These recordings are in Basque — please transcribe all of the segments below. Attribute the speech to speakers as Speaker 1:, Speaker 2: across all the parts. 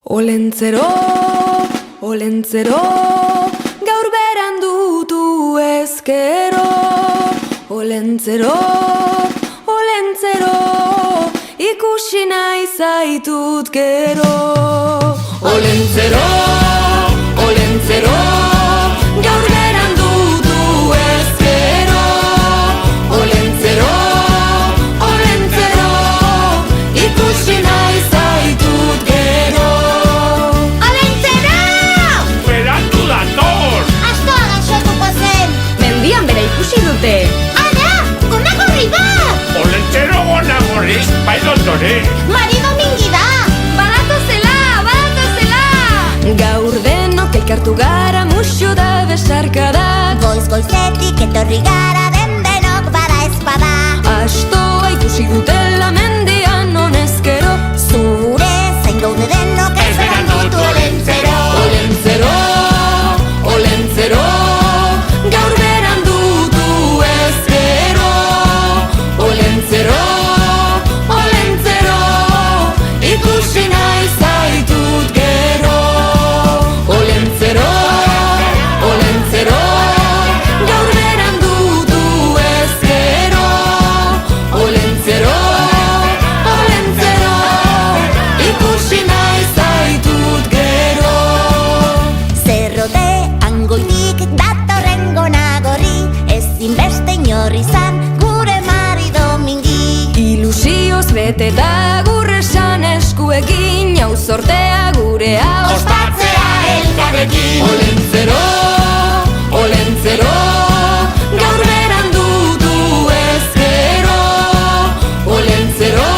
Speaker 1: Olentzero, olentzero, gaur beran dutu ezkero. Olentzero, olentzero, ikusi nahi zaitut gero. Olentzero, olentzero, gaur beran dutu ezkero. Olentzero, olentzero, ikusi nahi zaitut gero.
Speaker 2: Olentzero!
Speaker 3: Berandu dator!
Speaker 2: Astoa gaixotuko zen!
Speaker 1: Mendian bera ikusi dute.
Speaker 2: Ara! Gonagorri bat!
Speaker 3: Olentzero gonagorriz, bai dotore!
Speaker 2: Mari Domingi da!
Speaker 1: Badatozela, badatozela! Gaur denok elkartu gara muxu da besarkada.
Speaker 2: Goiz-goizetik etorri gara denok bada ezpada.
Speaker 1: Astoa ikusi dutela mendian honezkero.
Speaker 2: Zure zain gaude denok ez berandutu Olentzero!
Speaker 1: Olentzero, olentzero, gaur beran dutu ezkero. Olentzero, olentzero, ikusi nahi zaitut gero. Olentzero, olentzero, gaur beran dutu ezkero. Olentzero, olentzero, ikusi nahi zaitut gero.
Speaker 2: Zerrotean goitik datorren Gonagorri, ezinbeste inor izan gure Mari Domingi.
Speaker 1: Ilusioz beteta gurresan eskuekin, hau sortea gurea
Speaker 2: Ospatzea elkarrekin.
Speaker 1: Olentzero, olentzero, gaur beran dutu ezkero. Olentzero,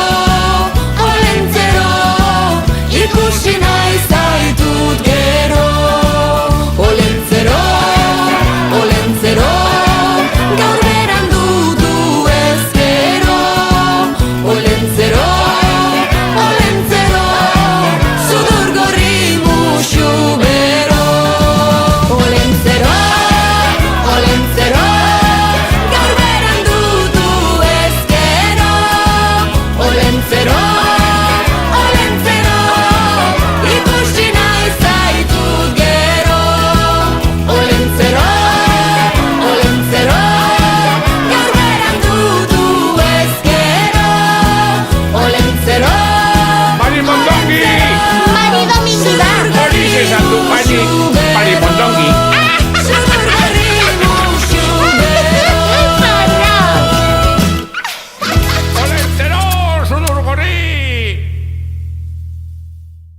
Speaker 1: olentzero, ikusi